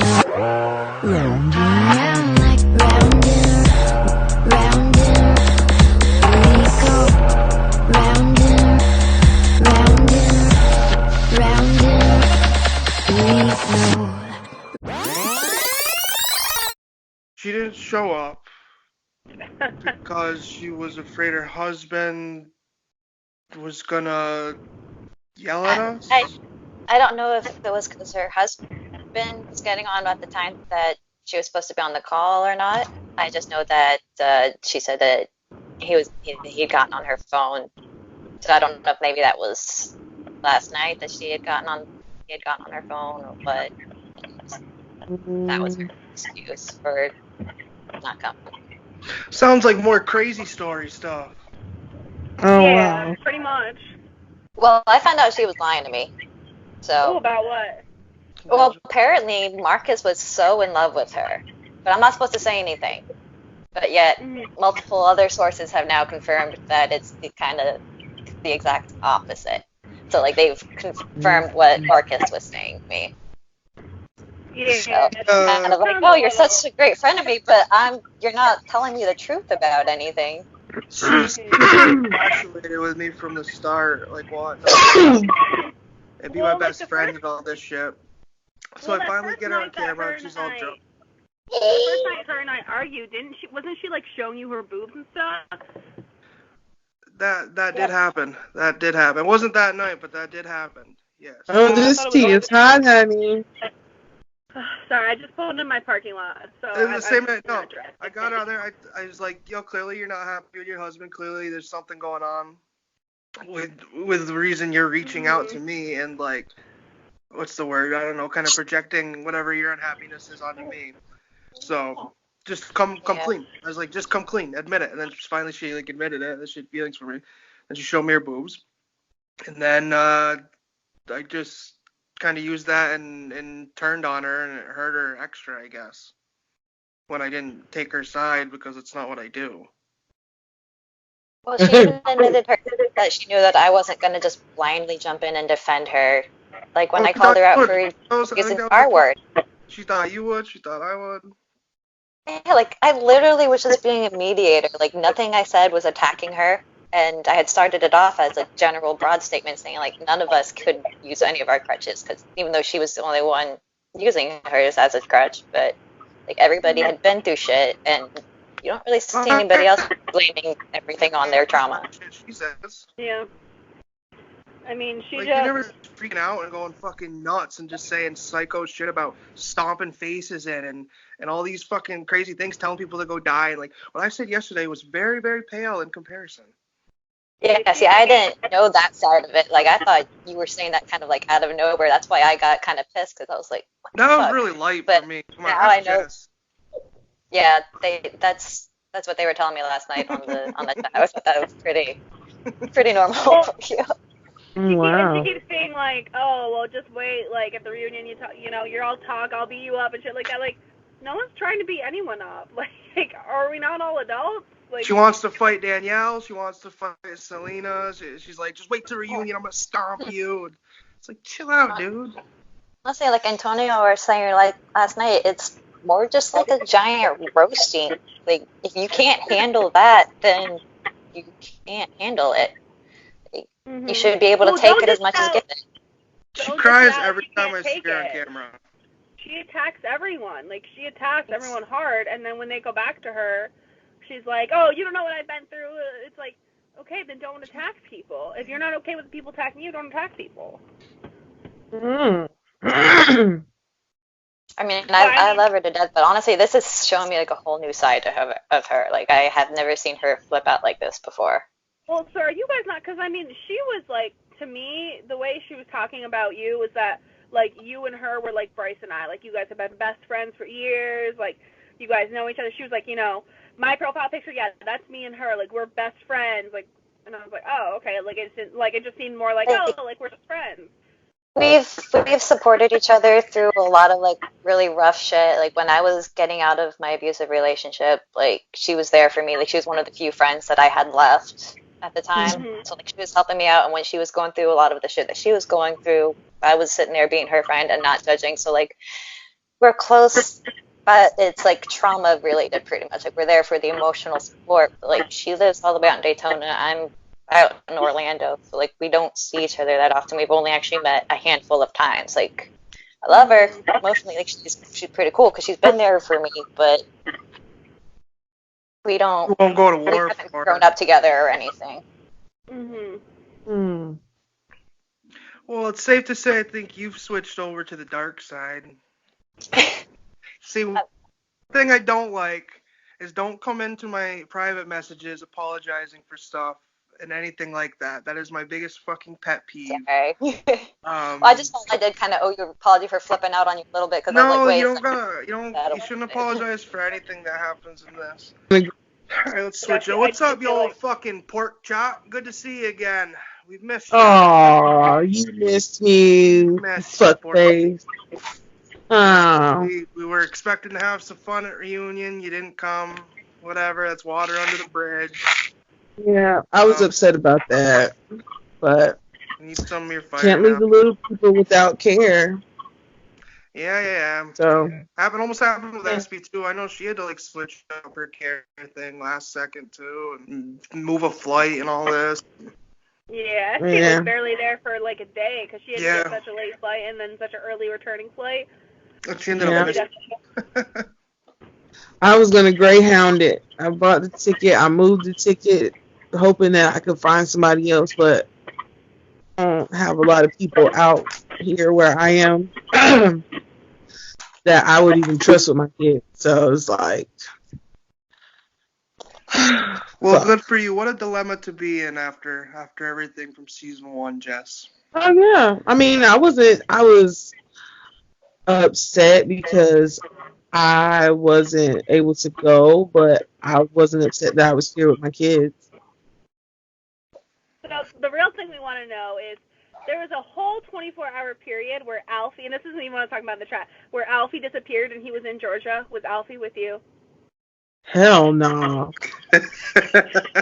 Round and round, like round and round we go. Round and round we go. She didn't show up because she was afraid her husband was gonna yell at us. I don't know if it was because her husband was getting on at the time that she was supposed to be on the call or not. I just know that she said that he'd gotten on her phone. So I don't know if maybe that was last night that he had gotten on her phone, or what. That was her excuse for not coming. Sounds like more crazy story stuff. Oh, yeah, wow. pretty much. Well, I found out she was lying to me. So. Ooh, about what? Well, apparently Marcus was so in love with her, but I'm not supposed to say anything. But yet, multiple other sources have now confirmed that it's the exact opposite. So, like, they've confirmed what Marcus was saying to me. Yeah. So, kind of like, oh, you're such a great friend of me, but you're not telling me the truth about anything. She's infatuated with me from the start, like what? And be my best friend and all this shit. So I finally get her on camera, and she's all drunk. The first night her and I argued, wasn't she like showing you her boobs and stuff? That did happen. That did happen. It wasn't that night, but that did happen. Yes. Oh, this tea is hot, honey. Sorry, I just pulled in my parking lot. So It was the same night. No, I got out there. I was like, yo, clearly you're not happy with your husband. Clearly there's something going on with the reason you're reaching out to me, and like, what's the word? I don't know, kind of projecting whatever your unhappiness is onto me. So just come clean. I was like, just come clean, admit it. And then finally she like admitted it. That she had feelings for me. And she showed me her boobs. And then I just kind of used that and turned on her, and it hurt her extra, I guess, when I didn't take her side, because it's not what I do. Well, she even admitted that she knew that I wasn't going to just blindly jump in and defend her. Like, when I called her out for using the R word. She thought you would. She thought I would. Yeah, like, I literally was just being a mediator. Like, nothing I said was attacking her. And I had started it off as a general broad statement saying, like, none of us could use any of our crutches, because even though she was the only one using hers as a crutch, but, like, everybody had been through shit, and you don't really see anybody else blaming everything on their trauma. She says. Yeah. I mean, she like, just... you're never freaking out and going fucking nuts and just saying psycho shit about stomping faces in and all these fucking crazy things, telling people to go die. And, like, what I said yesterday was very, very pale in comparison. Yeah, see, I didn't know that side of it. Like, I thought you were saying that kind of, like, out of nowhere. That's why I got kind of pissed, because I was like, what the fuck? That was really light but for me. Come now on, I know. Jess. Yeah, that's what they were telling me last night on the chat. I thought that was pretty normal for you. Wow. She keeps saying, like, oh, well, just wait, like, at the reunion, you're all talk, I'll beat you up and shit like that. Like, no one's trying to beat anyone up. Like, are we not all adults? Like, she wants to fight Danielle. She wants to fight Saleana. She's like, just wait till reunion. I'm going to stomp you. It's like, chill out, dude. Honestly, like Antonio was saying, like, last night, it's more just like a giant roasting. Like, if you can't handle that, then you can't handle it. Like, you should be able to take it as much as give it. She cries every time I see her on camera. She attacks everyone. Like, she attacks everyone hard, and then when they go back to her, she's like, oh, you don't know what I've been through. It's like, okay, then don't attack people. If you're not okay with people attacking you, don't attack people. I mean, I love her to death, but honestly, this is showing me, like, a whole new side of her. Like, I have never seen her flip out like this before. Well, so are you guys not? Because, I mean, she was, like, to me, the way she was talking about you was that, like, you and her were like Bryce and I. Like, you guys have been best friends for years. Like, you guys know each other. She was like, my profile picture, yeah, that's me and her. Like, we're best friends. Like, and I was like, oh, okay. Like, it just seemed more like, oh, like, we're just friends. We've supported each other through a lot of, like, really rough shit. Like, when I was getting out of my abusive relationship, like, she was there for me. Like, she was one of the few friends that I had left at the time. So, like, she was helping me out, and when she was going through a lot of the shit that she was going through, I was sitting there being her friend and not judging. So, like, we're close, but it's like trauma related pretty much. Like we're there for the emotional support. But, like she lives all the way out in Daytona. I'm out in Orlando, so like we don't see each other that often. We've only actually met a handful of times. Like I love her emotionally. Like she's pretty cool because she's been there for me, but we won't go to war haven't for grown her. up together or anything. Hmm. Well, it's safe to say I think you've switched over to the dark side. See, one thing I don't like is don't come into my private messages apologizing for stuff and anything like that. That is my biggest fucking pet peeve. Sorry. Well, I just thought I did kind of owe you an apology for flipping out on you a little bit because I was No, like, wait, you shouldn't apologize for anything that happens in this. Alright, let's switch it. What's up, you old fucking pork chop? Good to see you again. We've missed you. Oh, you missed me, Missed you, fuckface. Oh, We were expecting to have some fun at reunion. You didn't come. Whatever. That's water under the bridge. yeah, I was upset about that, but Need some of your fire can't leave now. the little people without care. Yeah. So, Almost happened with SB too. I know she had to like switch up her care thing last second too, and move a flight and all this. Yeah, she was barely there for like a day because she had to get such a late flight and then such an early returning flight. She ended up missing. I was gonna Greyhound it. I bought the ticket. I moved the ticket, hoping that I could find somebody else, but I don't have a lot of people out here where I am that I would even trust with my kids. So it's like, well, good for you. What a dilemma to be in after everything from season 1, Jess. Oh yeah. I mean, I was upset because I wasn't able to go, but I wasn't upset that I was here with my kids. So the real thing we want to know is there was a whole 24-hour period where Alfie, and this isn't even what I'm talking about in the chat, where Alfie disappeared and he was in Georgia. Was Alfie with you? Hell no.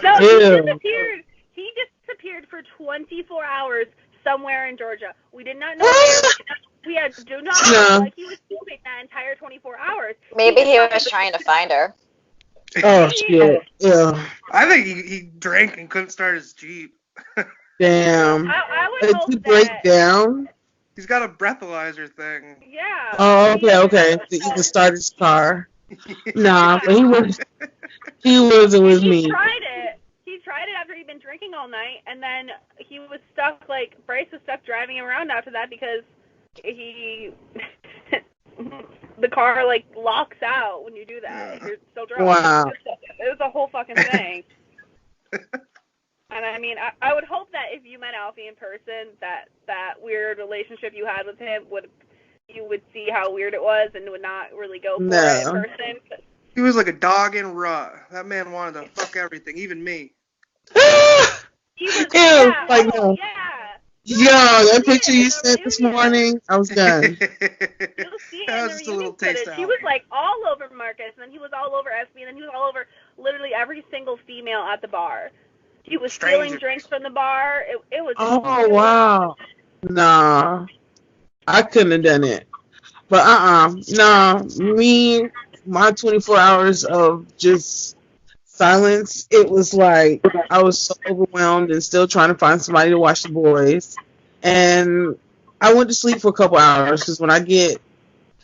No, he disappeared for 24 hours somewhere in Georgia. We did not know where. Do not know like he was moving that entire 24 hours. Maybe he was trying to find her. Oh shit. Yeah. I think he drank and couldn't start his Jeep. Damn. I would hope Did he break down? He's got a breathalyzer thing. Yeah. Oh, okay. So he can start his car. Nah, but he wasn't with me. He tried it after he'd been drinking all night, and then he was stuck, like, Bryce was stuck driving around after that because the car, like, locks out when you do that. If you're still driving. Wow. It was a whole fucking thing. And I mean, I would hope that if you met Alfie in person, that weird relationship you had with him you would see how weird it was and would not really go for it in person. He was like a dog in rut. That man wanted to fuck everything, even me. He was, no. Yo, that picture you sent this morning, I was done. You'll see it that in was the just a little reunion taste footage. out. He was like all over Marcus, and then he was all over SB, and then he was all over literally every single female at the bar. He was stealing drinks from the bar. It was. Oh wow. Nah, I couldn't have done it. But nah. My 24 hours of just silence. It was like I was so overwhelmed and still trying to find somebody to watch the boys. And I went to sleep for a couple hours because when I get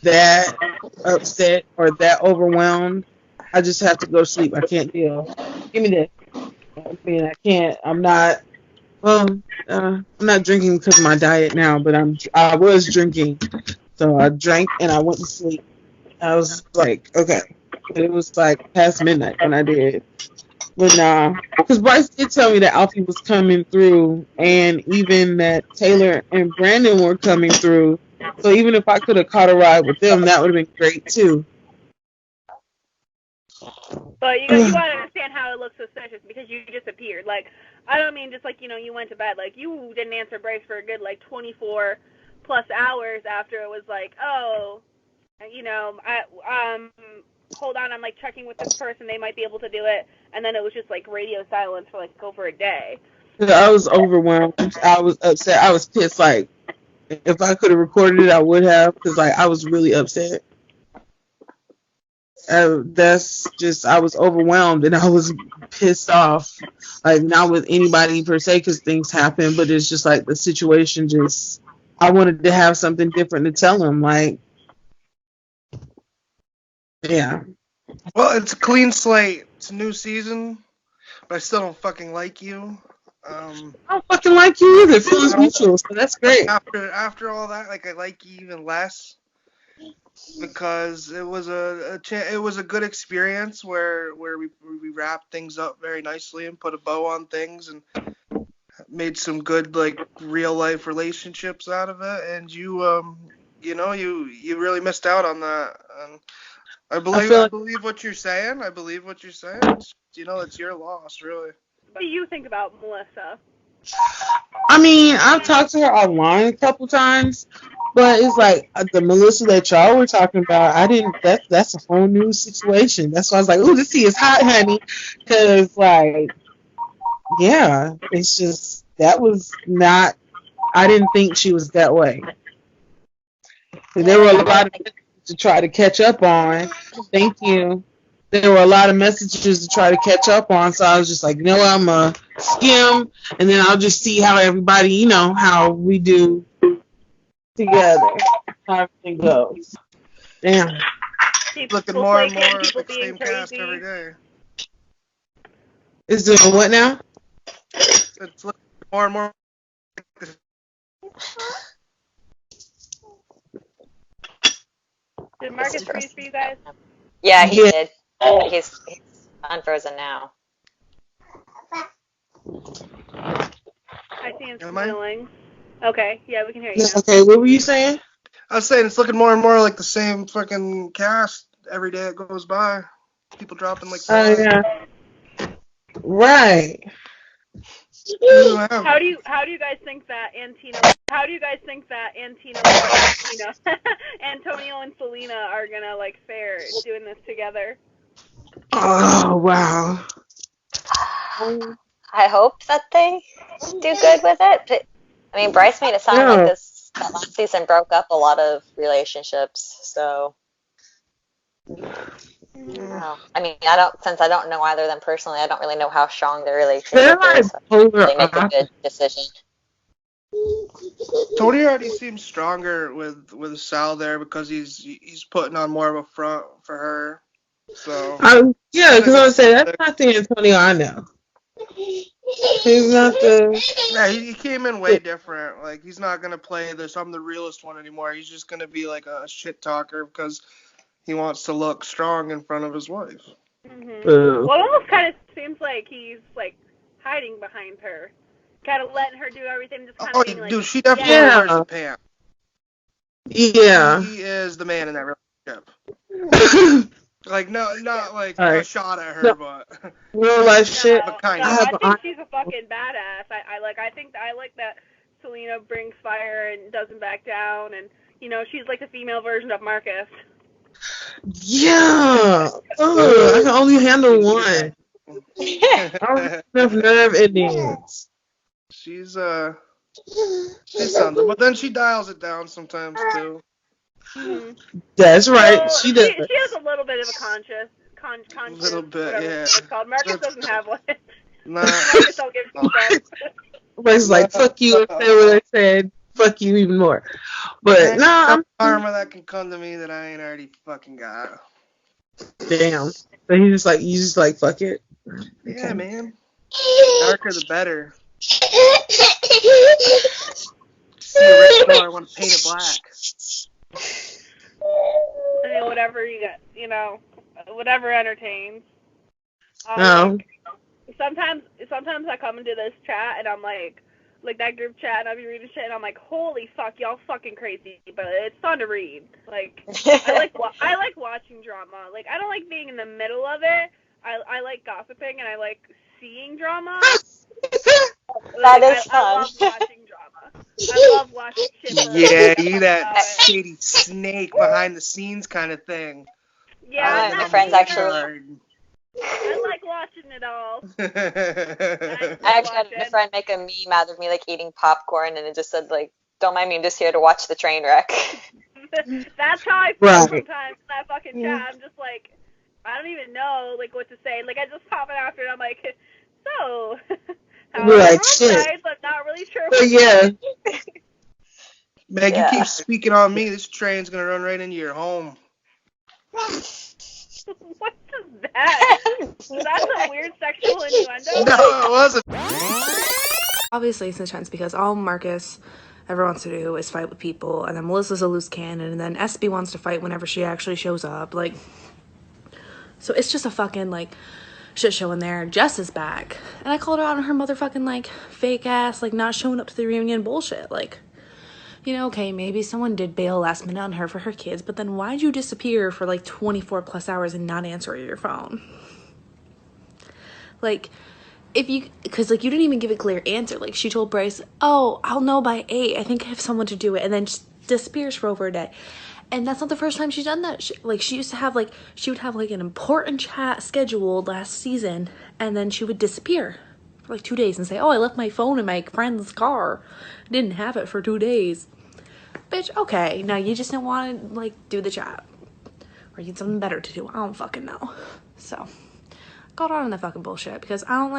that upset or that overwhelmed, I just have to go to sleep. I can't deal. Give me that. I mean, I can't. I'm not. Well, I'm not drinking because of my diet now, but I was drinking, so I drank and I went to sleep. I was like, okay, but it was like past midnight when I did. But nah, because Bryce did tell me that Alfie was coming through, and even that Taylor and Brandon were coming through. So even if I could have caught a ride with them, that would have been great too. But you gotta understand how it looks suspicious because you disappeared. Like, I don't mean just like, you went to bed. Like, you didn't answer Bryce for a good, like, 24 plus hours after it was like, oh, hold on, I'm, like, checking with this person. They might be able to do it. And then it was just, like, radio silence for, like, over a day. I was overwhelmed. I was upset. I was pissed. Like, if I could have recorded it, I would have. Because, like, I was really upset. That's just, I was overwhelmed and I was pissed off. Like, not with anybody per se, because things happen, but it's just like the situation just, I wanted to have something different to tell him. Like, yeah. Well, it's a clean slate. It's a new season, but I still don't fucking like you. I don't fucking like you either. Feelings mutual, so that's great. After all that, like I like you even less because it was it was a good experience where we wrapped things up very nicely and put a bow on things and made some good like real life relationships out of it. And you really missed out on that. And I believe what you're saying. I believe what you're saying. It's your loss, really. What do you think about Melissa? I mean, I've talked to her online a couple times, but it's like the Melissa that y'all were talking about. I didn't. That's a whole new situation. That's why I was like, "Ooh, this tea is hot, honey," because like, yeah, it's just that was not. I didn't think she was that way. There were a lot of messages to try to catch up on. Thank you. There were a lot of messages to try to catch up on, so I was just like, I'm a skim, and then I'll just see how everybody, how we do together, how everything goes. Damn. People looking more and flaking, more people like the being same cast crazy. every day. It's doing what now? It's looking more and more. Did Marcus freeze for you guys? Yeah, he Yeah. did. He's unfrozen now. I see him Am I? smiling. Okay, yeah, we can hear you now. Okay, what were you saying? I was saying it's looking more and more like the same fucking cast every day it goes by. People dropping like Oh, flies. yeah. Right. How do you guys think that Antonio and Saleana are gonna like fare doing this together? Oh, wow. I hope that they do good with it. But, I mean, Bryce made it sound like that last season broke up a lot of relationships. So, I don't know. I mean, since I don't know either of them personally, I don't really know how strong their relationship is. They make a good decision. Tony already seems stronger with Sal there because he's putting on more of a front for her. So yeah, because I would say that's not the Antonio I know. He's not the. Yeah, he came in way different. Like he's not gonna play this I'm the realest one anymore. He's just gonna be like a shit talker because he wants to look strong in front of his wife. Mm-hmm. Well, it almost kind of seems like he's like hiding behind her, kind of letting her do everything, just kind of being like. Dude, she definitely wears the pants. Yeah. He is the man in that relationship. Like not like a shot at her, but real life shit. But kind of. I think she's a fucking badass. I think that Saleana brings fire and doesn't back down, and she's like the female version of Marcus. Yeah. I can only handle one. I don't have enough nerve endings. She's something, but then she dials it down sometimes too. Mm-hmm. That's right. Well, she does. She has a little bit of a conscience. A little bit, yeah. It's called. Marcus doesn't have one. No. Marcus don't give two fucks. Marcus like, fuck you, and say what I said. Fuck you even more. But no, karma that can come to me that I ain't already fucking got. Damn. But you just like fuck it. Yeah, man. Darker the better. See a red color, I want to paint it black. I mean, whatever you get, whatever entertains. Sometimes I come into this chat and I'm like that group chat, and I'll be reading shit and I'm like, holy fuck, y'all fucking crazy, but it's fun to read. Like, I like watching drama. Like, I don't like being in the middle of it. I like gossiping and I like seeing drama. That is fun. I love watching drama. I love watching shit. Yeah, you that shady snake behind the scenes kind of thing. Yeah, my friends actually. I like watching it all. I actually had a friend make a meme out of me like eating popcorn, and it just said like, "Don't mind me, I'm just here to watch the train wreck." That's how I feel sometimes in that fucking chat. I'm just like, I don't even know like what to say. Like I just pop it after and I'm like, so how We're are like, wrong shit. sides? I'm not really sure But what yeah, Meg, you Yeah. keep speaking on me. This train's gonna run right into your home. What's that? That's a weird sexual innuendo. No, it wasn't. Obviously, it's intense because all Marcus ever wants to do is fight with people, and then Melissa's a loose cannon, and then SB wants to fight whenever she actually shows up. Like, so it's just a fucking, like, shit show in there. Jess is back. And I called her out on her motherfucking, like, fake ass, like, not showing up to the reunion bullshit. Like, you know, okay, maybe someone did bail last minute on her for her kids, but then why'd you disappear for, like, 24 plus hours and not answer your phone? Like, if you, because, like, you didn't even give a clear answer. Like, she told Bryce, oh, I'll know by 8. I think I have someone to do it. And then just disappears for over a day. And that's not the first time she's done that. She used to have, like, she would have, like, an important chat scheduled last season. And then she would disappear for, like, 2 days and say, oh, I left my phone in my friend's car. I didn't have it for 2 days. Bitch, okay. Now, you just don't want to, like, do the chat. Or you had something better to do. I don't fucking know. So, got on that fucking bullshit because I don't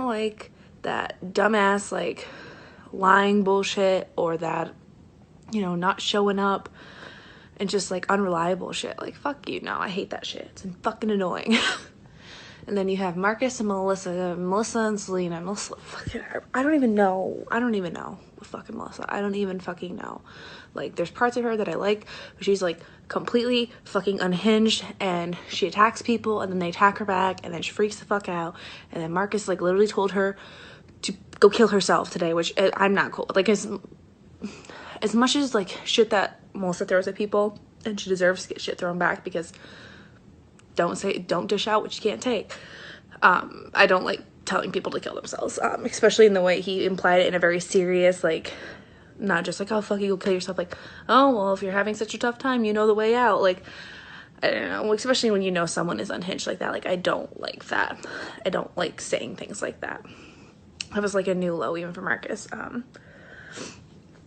like that dumbass, like, lying bullshit or that, you know, not showing up and just, like, unreliable shit. Like, fuck you. No, I hate that shit. It's fucking annoying. And then you have Marcus and Melissa and Saleana. Melissa, fucking, I don't even know with fucking Melissa. I don't even fucking know. Like, there's parts of her that I like, but she's, like, completely fucking unhinged, and she attacks people, and then they attack her back, and then she freaks the fuck out, and then Marcus, like, literally told her to go kill herself today, which I'm not cool. Like, as much as, like, shit that Melissa throws at people, and she deserves to get shit thrown back, because don't dish out what you can't take. I don't like telling people to kill themselves, especially in the way he implied it in a very serious, like, not just like, oh, fuck you, go kill yourself. Like, oh, well, if you're having such a tough time, you know the way out. Like, I don't know, especially when you know someone is unhinged like that. Like, I don't like that. I don't like saying things like that. That was, like, a new low even for Marcus.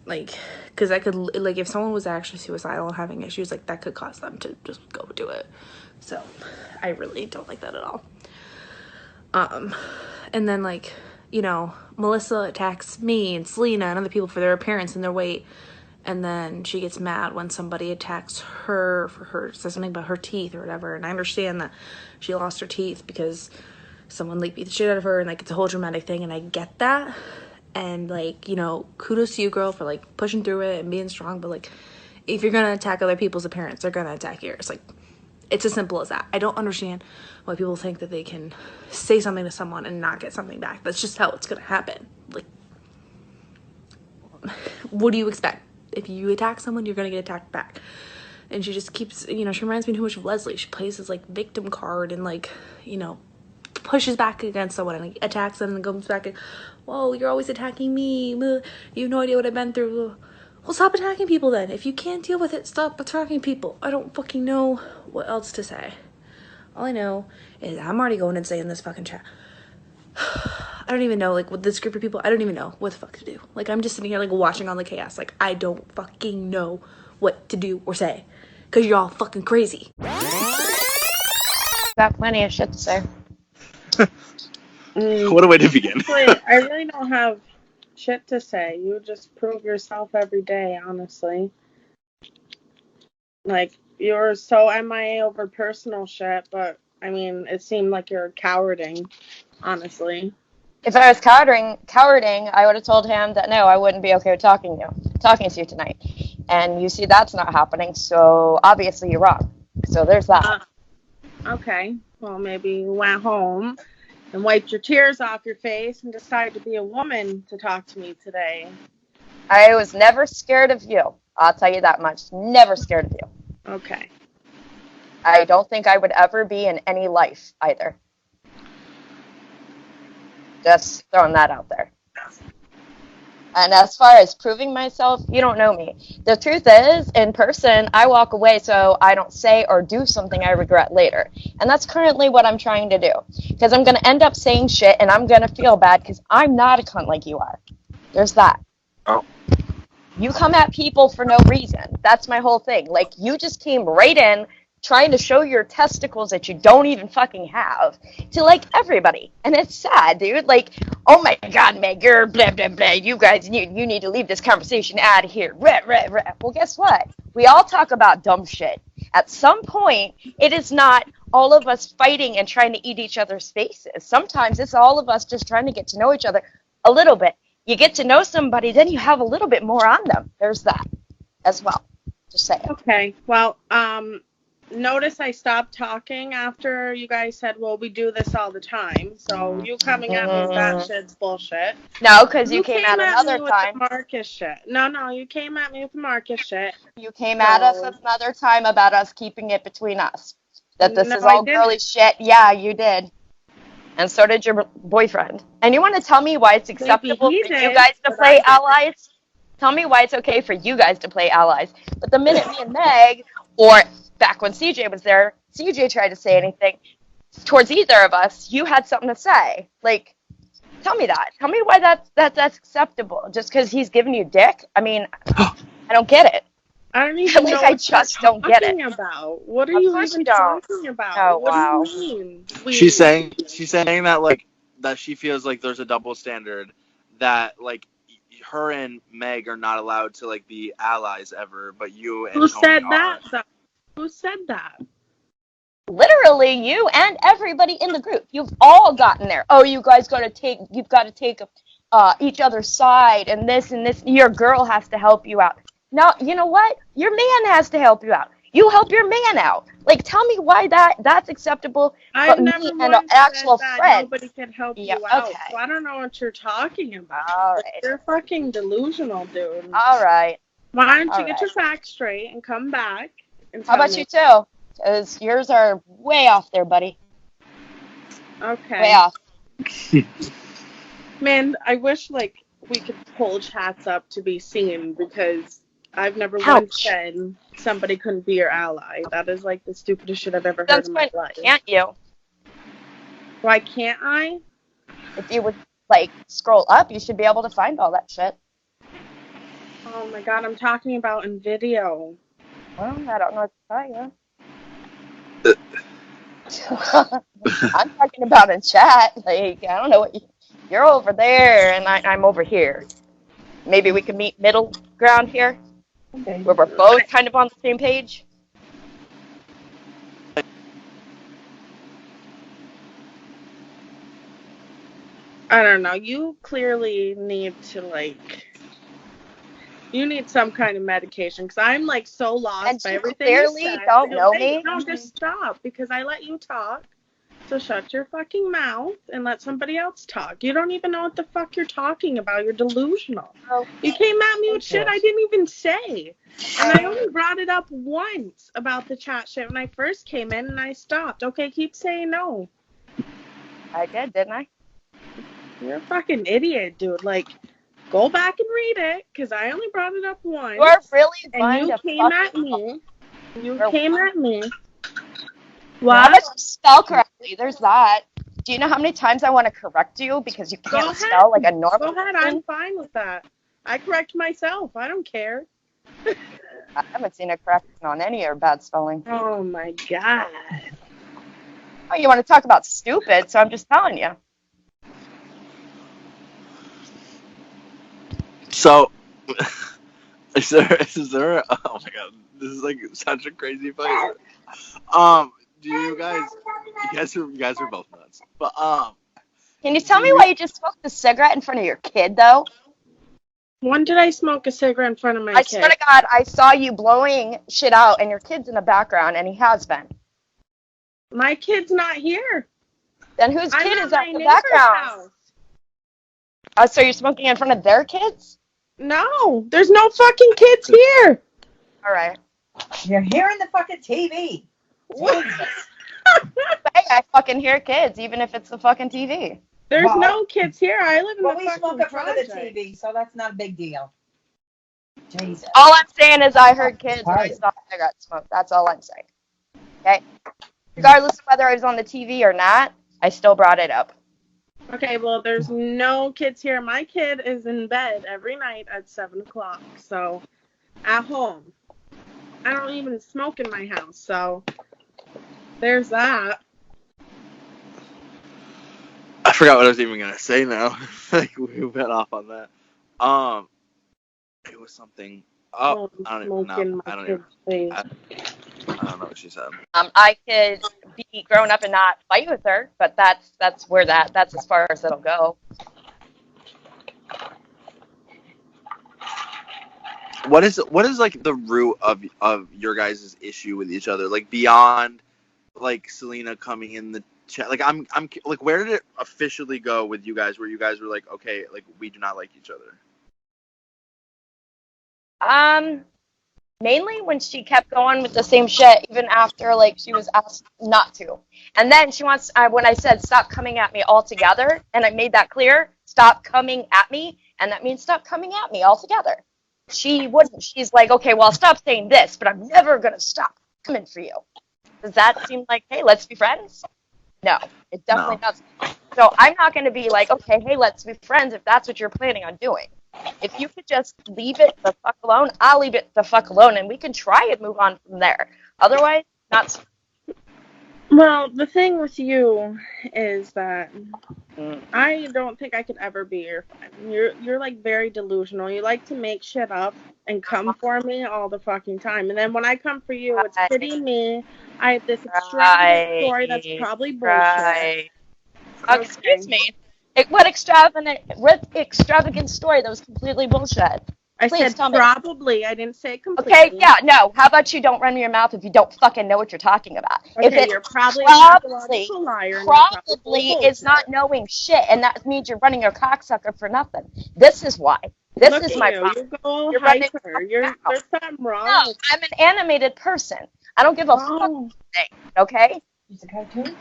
Like, because I could, like, if someone was actually suicidal and having issues, like, that could cause them to just go do it. So, I really don't like that at all. And then, like, you know, Melissa attacks me and Saleana and other people for their appearance and their weight. And then she gets mad when somebody attacks her for her, says something about her teeth or whatever. And I understand that she lost her teeth because someone, like, beat the shit out of her, and, like, it's a whole dramatic thing, and I get that. And, like, you know, kudos to you, girl, for, like, pushing through it and being strong. But, like, if you're gonna attack other people's appearance, they're gonna attack yours. Like, it's as simple as that. I don't understand why people think that they can say something to someone and not get something back. That's just how it's gonna happen. Like, what do you expect? If you attack someone, you're gonna get attacked back. And she just keeps, you know, she reminds me too much of Leslie. She plays this, like, victim card and, like, you know, pushes back against someone and, like, attacks them and then goes back and, whoa, you're always attacking me. You have no idea what I've been through. Well, stop attacking people then. If you can't deal with it, stop attacking people. I don't fucking know what else to say. All I know is I'm already going insane in this fucking chat. I don't even know, like, with this group of people, I don't even know what the fuck to do. Like, I'm just sitting here, like, watching all the chaos. Like, I don't fucking know what to do or say. Because you're all fucking crazy. Got plenty of shit to say. What a way to begin. I really don't have shit to say. You just prove yourself every day, honestly. Like, you're so MIA over personal shit, but, I mean, it seemed like you're cowarding, honestly. If I was cowarding, I would have told him that no, I wouldn't be okay with talking to you tonight. And you see that's not happening, so obviously you're wrong. So there's that. Okay. Well, maybe you went home and wiped your tears off your face and decided to be a woman to talk to me today. I was never scared of you. I'll tell you that much. Never scared of you. Okay. I don't think I would ever be in any life either. Just throwing that out there. And as far as proving myself, you don't know me. The truth is, in person, I walk away so I don't say or do something I regret later. And that's currently what I'm trying to do. Because I'm going to end up saying shit and I'm going to feel bad because I'm not a cunt like you are. There's that. Oh. You come at people for no reason. That's my whole thing. Like, you just came right in, trying to show your testicles that you don't even fucking have to like everybody. And it's sad, dude. Like, oh my God, Meg, you're blah, blah, blah. You guys, you need to leave this conversation out of here. Well, guess what? We all talk about dumb shit. At some point, it is not all of us fighting and trying to eat each other's faces. Sometimes it's all of us just trying to get to know each other a little bit. You get to know somebody, then you have a little bit more on them. There's that as well. Just saying. Okay. Well, notice I stopped talking after you guys said, well, we do this all the time. So you coming at me with that shit's bullshit. No, because you came at another me time. With the Marcus shit. No, you came at me with the Marcus shit. You came at us another time about us keeping it between us. That this is all girly shit. Yeah, you did. And so did your boyfriend. And you want to tell me why it's acceptable for you guys to play allies? Tell me why it's okay for you guys to play allies. But the minute me and Meg, or back when CJ was there, CJ tried to say anything towards either of us, you had something to say. Like, tell me that. Tell me why that's acceptable. Just because he's giving you dick? I mean, I don't get it. I don't even know I just don't get it. About. What are you even talking about? Oh, what wow. do you mean? She's saying that like that she feels like there's a double standard, that like her and Meg are not allowed to like be allies ever, but you and Who Tony said are. that? Who said that? Literally, you and everybody in the group. You've all gotten there. Oh, you guys you've got to take each other's side, and this. Your girl has to help you out. No, you know what? Your man has to help you out. You help your man out. Like, tell me why that's acceptable. I've but never me and an actual said that friend. nobody can help you out. Okay. So I don't know what you're talking about. All right. You're fucking delusional, dude. All right. Why don't you get your facts straight and come back and tell How about me? you too? Because yours are way off there, buddy. Okay. Way off. Man, I wish like we could pull chats up to be seen, because I've never once said somebody couldn't be your ally. That is like the stupidest shit I've ever heard in my life. Can't you? Why can't I? If you would like scroll up, you should be able to find all that shit. Oh my God, I'm talking about in video. Well, I don't know what to tell you. I'm talking about in chat. Like, I don't know what you're over there and I'm over here. Maybe we could meet middle ground here, where we're both kind of on the same page. I don't know. You clearly need to you need some kind of medication, because I'm like so lost And by you everything clearly you said. don't know me. No, just stop, because I let you talk. So shut your fucking mouth and let somebody else talk. You don't even know what the fuck you're talking about. You're delusional. Oh, you came at me with shit I didn't even say. And I only brought it up once about the chat shit when I first came in, and I stopped. Okay, keep saying no. I did, didn't I? You're a fucking idiot, dude. Like, go back and read it, because I only brought it up once. You're really and you came at me. You came at me. What? How about you spell correctly? There's that. Do you know how many times I want to correct you because you can't spell like a normal Go ahead, I'm fine with that. I correct myself. I don't care. I haven't seen a correction on any of your bad spelling. Oh my God. Oh, you want to talk about stupid, so I'm just telling you. So, is there? Oh my God, this is like such a crazy fight. Do you guys are both nuts. But can you tell me why you just smoked a cigarette in front of your kid, though? When did I smoke a cigarette in front of my kid? I swear to God, I saw you blowing shit out, and your kid's in the background, and he has been. My kid's not here. Then whose kid is that in the background? So you're smoking in front of their kids? No, there's no fucking kids here. All right. You're hearing the fucking TV. What? Hey, I fucking hear kids, even if it's the fucking TV. There's no kids here. I live in the we fucking smoke in front of the project. TV, so that's not a big deal. Jesus. All I'm saying is I heard kids and I saw cigarette smoke. That's all I'm saying. Okay? Regardless of whether I was on the TV or not, I still brought it up. Okay, well, there's no kids here. My kid is in bed every night at 7 o'clock, so at home. I don't even smoke in my house, so There's that. I forgot what I was even gonna say now. Like we went off on that. It was something. Oh, I don't even know. I don't know what she said. I could be grown up and not fight with her, but that's as far as it'll go. What is like the root of your guys' issue with each other? Like beyond like Saleana coming in the chat. Like I'm like, where did it officially go with you guys? Where you guys were like, okay, like we do not like each other. Mainly when she kept going with the same shit, even after like she was asked not to. And then she wants, when I said stop coming at me altogether, and I made that clear, stop coming at me, and that means stop coming at me altogether. She wouldn't. She's like, okay, well, I'll stop saying this, but I'm never gonna stop coming for you. Does that seem like, hey, let's be friends? No, it definitely doesn't. So I'm not gonna be like, okay, hey, let's be friends if that's what you're planning on doing. If you could just leave it the fuck alone, I'll leave it the fuck alone, and we can try and move on from there. Otherwise, not. Well, the thing with you is that I don't think I could ever be your friend. You're like very delusional. You like to make shit up and come for me all the fucking time. And then when I come for you, it's pity me. I have this extravagant story that's probably bullshit. Excuse me. What extravagant story that was completely bullshit? I Please said probably. I didn't say completely. Okay, yeah, no. How about you don't run your mouth if you don't fucking know what you're talking about? Okay, if you're probably a pathological liar. Probably is not knowing shit, and that means you're running your cocksucker for nothing. This is why. This is my problem. You go hyper. There's something wrong. No, I'm an animated person. I don't give a fuck thing, okay? It's a cartoon.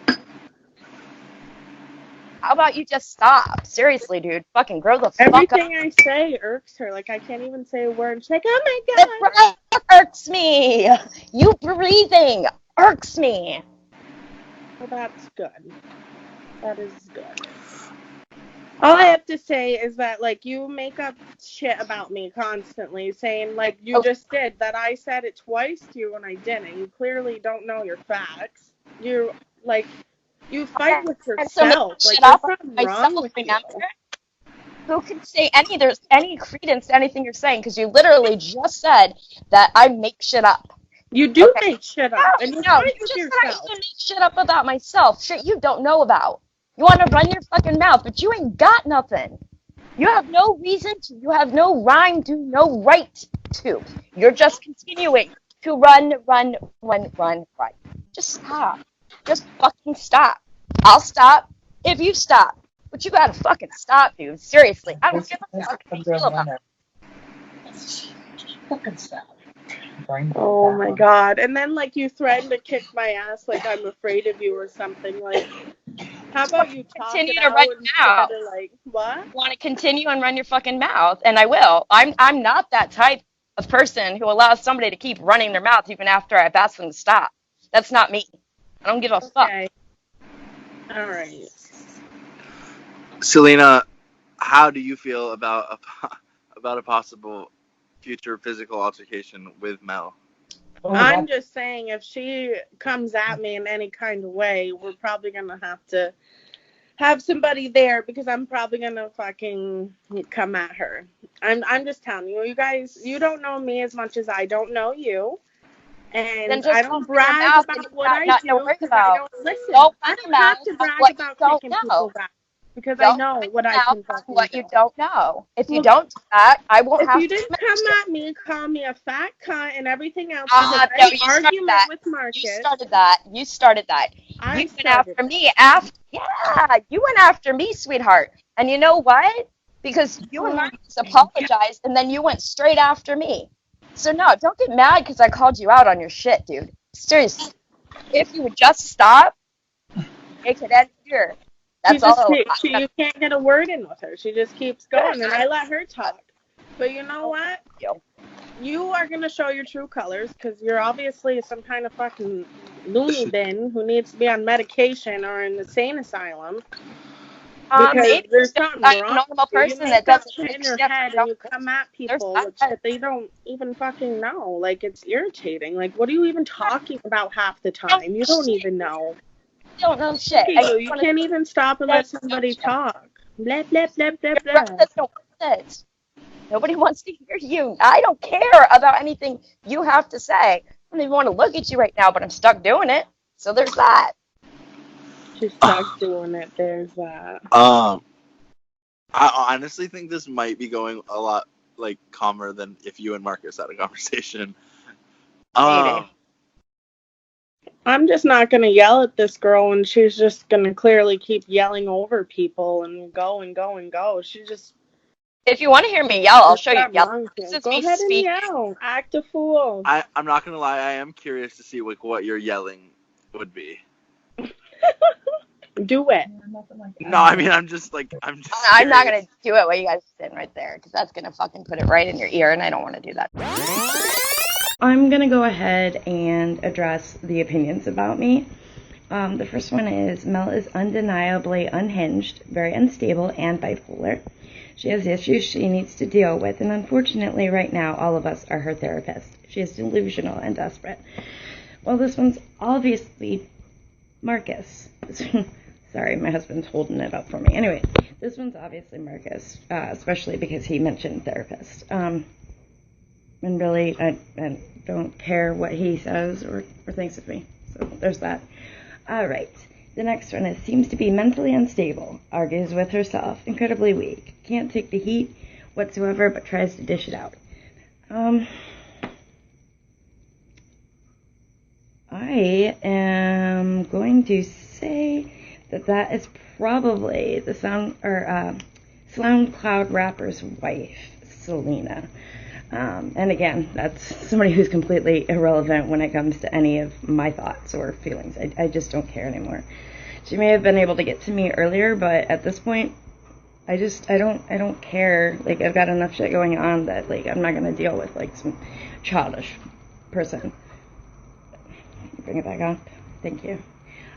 How about you just stop? Seriously, dude. Fucking grow the fuck up. Everything I say irks her. Like, I can't even say a word. She's like, oh my god. The breath irks me. You breathing irks me. Well, that's good. That is good. All I have to say is that, like, you make up shit about me constantly, saying, like, you just did, that I said it twice to you when I didn't. You clearly don't know your facts. You're, like... You fight with yourself. Like, there's something wrong with you. Who can say there's any credence to anything you're saying? Because you literally just said that I make shit up. You do make shit up. And you fight with yourself. yourself. I make shit up about myself. Shit you don't know about. You want to run your fucking mouth, but you ain't got nothing. You have no reason to. You have no rhyme to, no right to. You're just continuing to run. Just stop. Just fucking stop. I'll stop if you stop. But you gotta fucking stop, dude. Seriously. I don't give a fuck how you feel about it. Fucking stop. Oh my god. And then, like, you threaten to kick my ass like I'm afraid of you or something. Like, how about you continue to run your mouth? Like, what? Want to continue and run your fucking mouth, and I will. I'm not that type of person who allows somebody to keep running their mouth even after I've asked them to stop. That's not me. I don't give a fuck. All right. Saleana, how do you feel about a possible future physical altercation with Mel? I'm just saying, if she comes at me in any kind of way, we're probably gonna have to have somebody there, because I'm probably gonna fucking come at her. I'm just telling you, you guys, you don't know me as much as I don't know you. And I don't brag about what I do because I don't listen. I don't have to brag about kicking people back because I know what I can fucking do. What you don't know. If you don't do that, I won't have to. If you didn't come at me, call me a fat cunt and everything else. No, you started that. You started that. You went after me you went after me, sweetheart. And you know what? Because you and Marcus apologized, and then you went straight after me. So no, don't get mad because I called you out on your shit, dude. Seriously. If you would just stop, it could end here. That's all. You can't get a word in with her. She just keeps going, and I let her talk. But you know what? You are going to show your true colors because you're obviously some kind of fucking loony bin who needs to be on medication or in the insane asylum. Because Maybe there's I'm something a wrong. normal You person make that up doesn't shit in your understand head how and you come at there's people with that. shit they don't even fucking know. Like, it's irritating. Like, what are you even talking about half the time? You don't even know. Don't know shit. Look at you. You can't even stop and let somebody talk. Blah, blah, blah, blah, blah. Nobody wants to hear you. I don't care about anything you have to say. I don't even want to look at you right now, but I'm stuck doing it. So there's that. She's stuck doing it. There's that. I honestly think this might be going a lot like calmer than if you and Marcus had a conversation. Maybe. I'm just not going to yell at this girl, and she's just going to clearly keep yelling over people and go and go and go. She just... If you want to hear me yell, I'll show you yell. Go ahead and yell. Act a fool. I'm not going to lie. I am curious to see what your yelling would be. Do it. No, I mean, I'm just I'm not going to do it while you guys are sitting right there, because that's going to fucking put it right in your ear, and I don't want to do that. I'm going to go ahead and address the opinions about me. The first one is Mel is undeniably unhinged, very unstable, and bipolar. She has issues she needs to deal with, and unfortunately right now all of us are her therapist. She is delusional and desperate. Well, this one's obviously Marcus. Sorry, my husband's holding it up for me. Anyway, this one's obviously Marcus, especially because he mentioned therapist. And really, I don't care what he says or thinks of me. So there's that. All right. The next one is seems to be mentally unstable, argues with herself, incredibly weak, can't take the heat whatsoever, but tries to dish it out. I am going to say that is probably the SoundCloud rapper's wife, Saleana. And again, that's somebody who's completely irrelevant when it comes to any of my thoughts or feelings. I just don't care anymore. She may have been able to get to me earlier, but at this point, I don't care. Like, I've got enough shit going on that, like, I'm not gonna deal with, like, some childish person. Bring it back up. Thank you.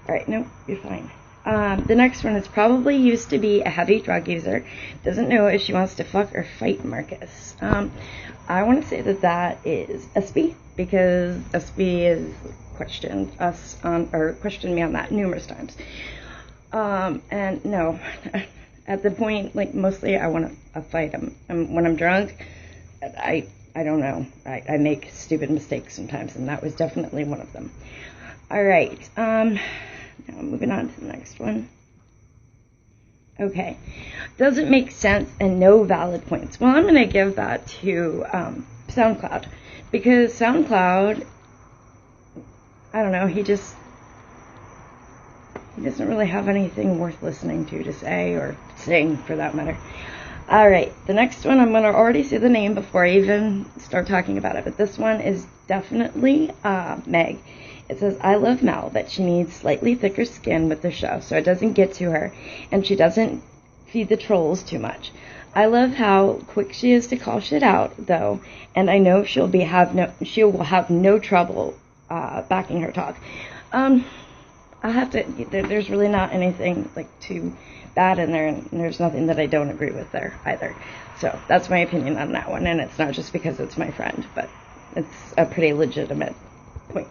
Alright, no, you're fine. The next one is probably used to be a heavy drug user. Doesn't know if she wants to fuck or fight Marcus. I want to say that is SB, because SB has questioned me on that numerous times. And no, at the point, like, mostly I want to fight him. When I'm drunk, I don't know. I make stupid mistakes sometimes, and that was definitely one of them. All right. Now moving on to the next one. Okay. Doesn't make sense and no valid points. Well, I'm going to give that to SoundCloud, because SoundCloud, I don't know, he doesn't really have anything worth listening to say, or sing for that matter. Alright, the next one, I'm going to already say the name before I even start talking about it, but this one is definitely Meg. It says, I love Mel, but she needs slightly thicker skin with the show, so it doesn't get to her, and she doesn't feed the trolls too much. I love how quick she is to call shit out, though, and I know she will have no trouble backing her talk. There's really not anything, like, too bad in there, and there's nothing that I don't agree with there either. So that's my opinion on that one, and it's not just because it's my friend, but it's a pretty legitimate point.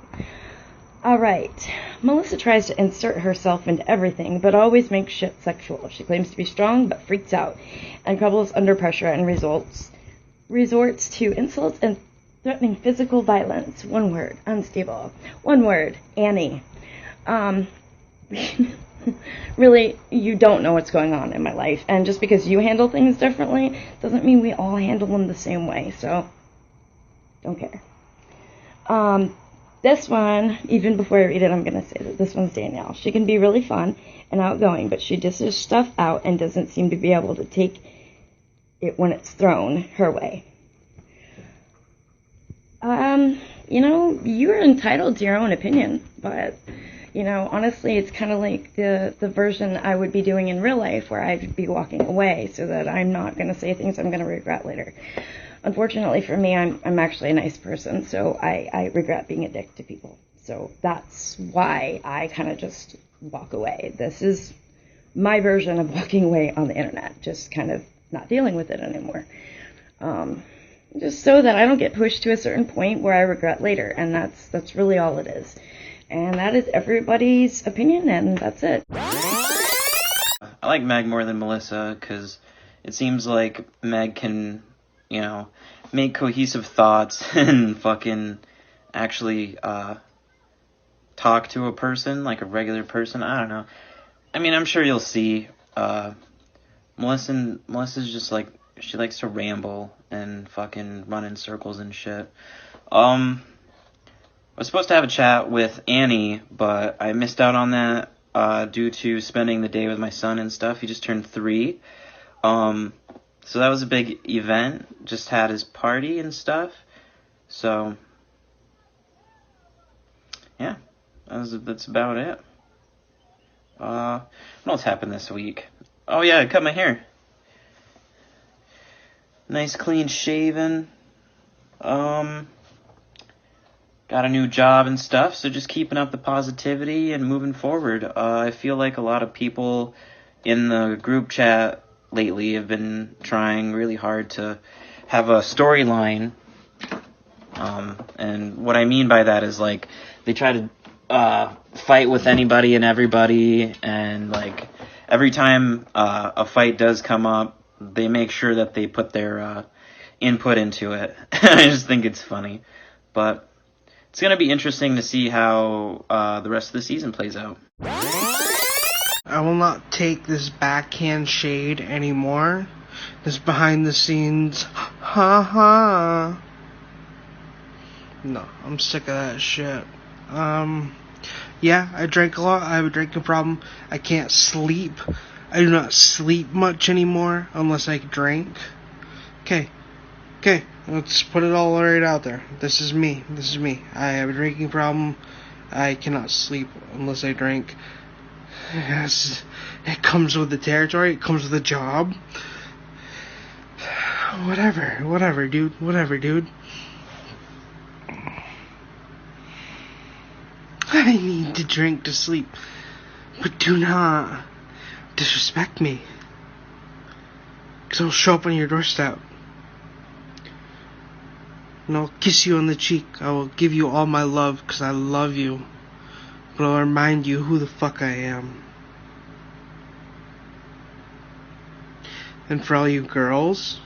Alright, Melissa tries to insert herself into everything, but always makes shit sexual. She claims to be strong, but freaks out, and crumbles under pressure and resorts to insults and threatening physical violence. One word, unstable. One word, Annie. Really, you don't know what's going on in my life, and just because you handle things differently doesn't mean we all handle them the same way, so don't care. This one, even before I read it, I'm going to say that this one's Danielle. She can be really fun and outgoing, but she dishes stuff out and doesn't seem to be able to take it when it's thrown her way. You're entitled to your own opinion, but, honestly, it's kind of like the version I would be doing in real life, where I'd be walking away so that I'm not going to say things I'm going to regret later. Unfortunately for me, I'm actually a nice person, so I regret being a dick to people. So that's why I kind of just walk away. This is my version of walking away on the internet, just kind of not dealing with it anymore. Just so that I don't get pushed to a certain point where I regret later, and that's really all it is. And that is everybody's opinion, and that's it. I like Meg more than Melissa, because it seems like Meg can, you know, make cohesive thoughts and fucking actually talk to a person like a regular person. I don't know. I mean, I'm sure you'll see. Melissa's just like, she likes to ramble and fucking run in circles and shit. I was supposed to have a chat with Annie, but I missed out on that due to spending the day with my son and stuff. He just turned 3. So that was a big event. Just had his party and stuff. So yeah, that's about it. What else happened this week? Oh yeah, I cut my hair. Nice clean shaven. Got a new job and stuff, so just keeping up the positivity and moving forward. I feel like a lot of people in the group chat lately have been trying really hard to have a storyline. And what I mean by that is, like, they try to fight with anybody and everybody, and, like, every time a fight does come up, they make sure that they put their input into it. I just think it's funny. But it's going to be interesting to see how the rest of the season plays out. I will not take this backhand shade anymore. This behind the scenes, ha ha. No, I'm sick of that shit. Yeah, I drank a lot. I have a drinking problem. I can't sleep. I do not sleep much anymore unless I drink. Okay, let's put it all right out there. This is me. I have a drinking problem. I cannot sleep unless I drink. Yes, it comes with the territory. It comes with the job. Whatever, dude. I need to drink to sleep, but do not disrespect me, because I'll show up on your doorstep, and I'll kiss you on the cheek. I will give you all my love, because I love you, but I'll remind you who the fuck I am. And for all you girls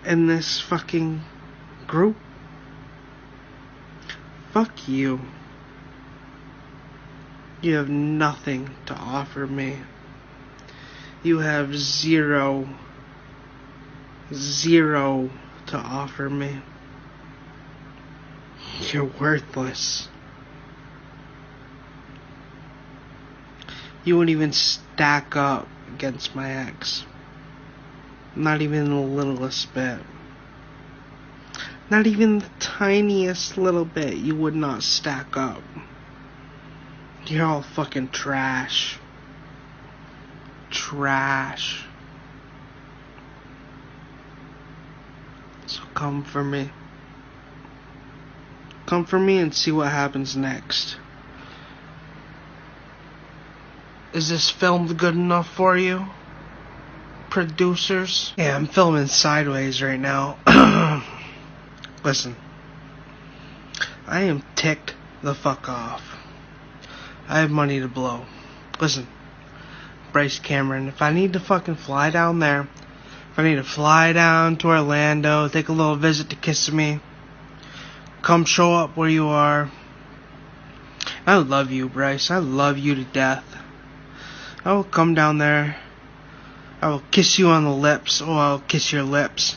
in this fucking group, fuck you. You have nothing to offer me. You have zero to offer me. You're worthless. You wouldn't even stack up against my ex. Not even the littlest bit. Not even the tiniest little bit. You would not stack up. You're all fucking trash. Trash. So come for me. Come for me and see what happens next. Is this filmed good enough for you? Producers? Yeah, I'm filming sideways right now. Listen. I am ticked the fuck off. I have money to blow. Listen. Bryce Cameron, if I need to fucking fly down there, if I need to fly down to Orlando, take a little visit to Kissimmee, come show up where you are. I love you, Bryce. I love you to death. I will come down there. I will kiss you on the lips. Oh, I'll kiss your lips.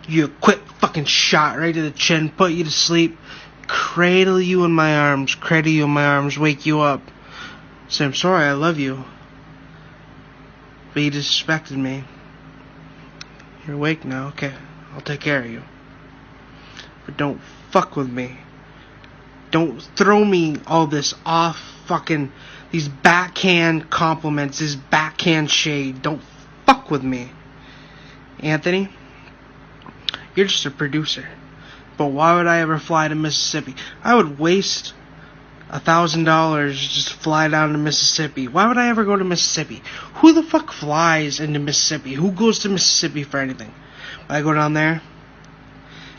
Give you a quick fucking shot right to the chin, put you to sleep, cradle you in my arms, wake you up. Say, I'm sorry, I love you. But you disrespected me. You're awake now, okay. I'll take care of you. But don't fuck with me. Don't throw me all this off fucking, these backhand compliments, this backhand shade. Don't fuck with me. Anthony, you're just a producer. But why would I ever fly to Mississippi? I would waste $1,000 just to fly down to Mississippi. Why would I ever go to Mississippi? Who the fuck flies into Mississippi? Who goes to Mississippi for anything? I go down there,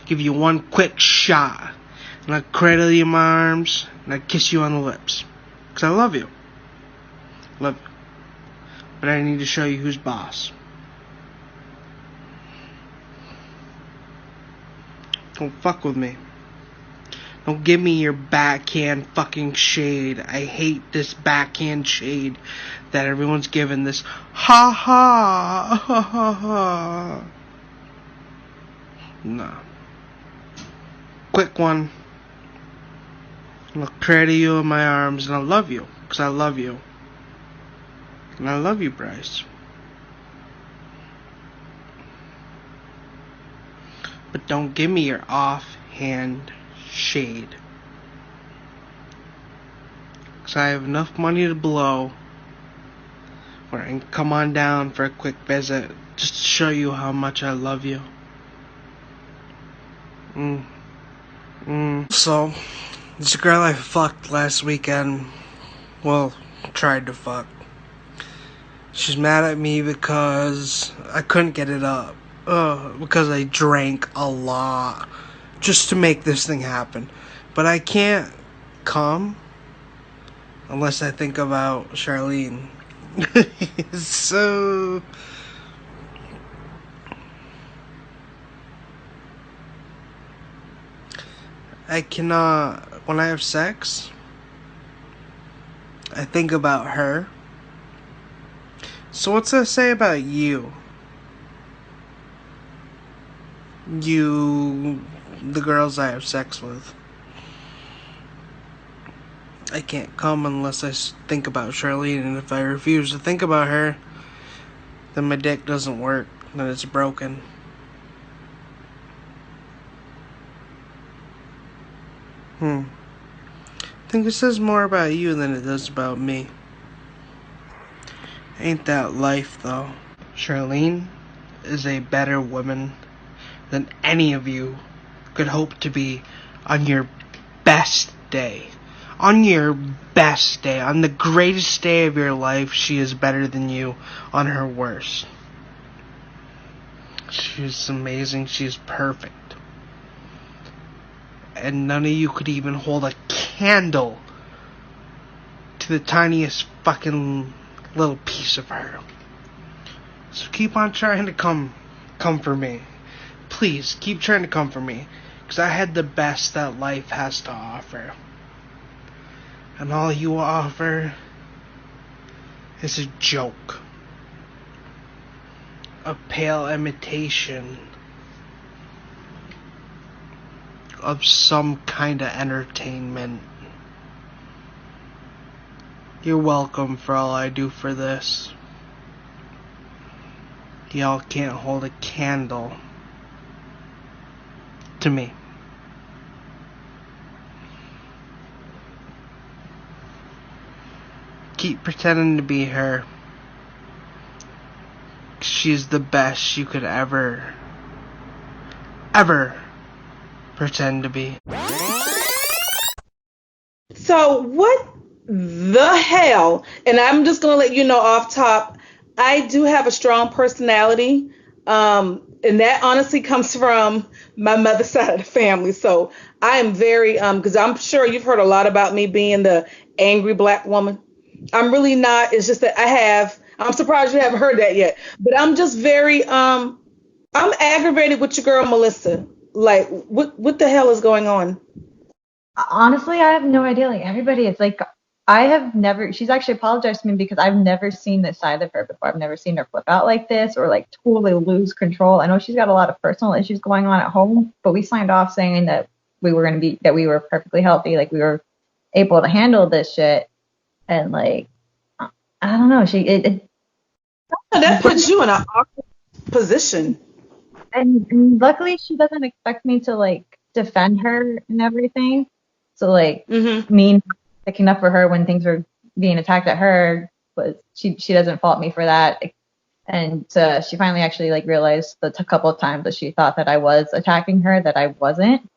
give you one quick shot, and I cradle you in my arms, and I kiss you on the lips. Because I love you. Love you. But I need to show you who's boss. Don't fuck with me. Don't give me your backhand fucking shade. I hate this backhand shade that everyone's giving this ha ha ha ha ha. Nah. Quick one. I'll cradle you in my arms and I love you. Because I love you. And I love you, Bryce. But don't give me your offhand shade. Because I have enough money to blow where I can come on down for a quick visit just to show you how much I love you. So, this girl I fucked last weekend, well, tried to fuck. She's mad at me because I couldn't get it up. Because I drank a lot just to make this thing happen. But I can't come unless I think about Charlene. So I cannot, when I have sex, I think about her. So what's that say about you? You, the girls I have sex with. I can't come unless I think about Charlene, and if I refuse to think about her, then my dick doesn't work, then it's broken. I think it says more about you than it does about me. Ain't that life, though? Charlene is a better woman than any of you could hope to be on your best day. On your best day, on the greatest day of your life, she is better than you on her worst. She's amazing, she's perfect. And none of you could even hold a candle to the tiniest fucking little piece of her. So keep on trying to come for me. Please, keep trying to come for me. Because I had the best that life has to offer. And all you offer is a joke. A pale imitation of some kind of entertainment. You're welcome for all I do for this. Y'all can't hold a candle to me. Keep pretending to be her. She's the best you could ever pretend to be. So what the hell? And I'm just gonna let you know off top, I do have a strong personality. And that honestly comes from my mother's side of the family. So I am very, because I'm sure you've heard a lot about me being the angry black woman. I'm really not. It's just that I'm surprised you haven't heard that yet. But I'm just very, I'm aggravated with your girl, Melissa. Like, what the hell is going on? Honestly, I have no idea. Like, everybody, it's like, she's actually apologized to me because I've never seen this side of her before. I've never seen her flip out like this or like totally lose control. I know she's got a lot of personal issues going on at home, but we signed off saying that we were perfectly healthy. Like, we were able to handle this shit. And like, I don't know. That puts you in an awkward position. And luckily she doesn't expect me to like defend her and everything. So like me picking up for her when things were being attacked at her, was she doesn't fault me for that. And she finally actually like realized a couple of times that she thought that I was attacking her, that I wasn't.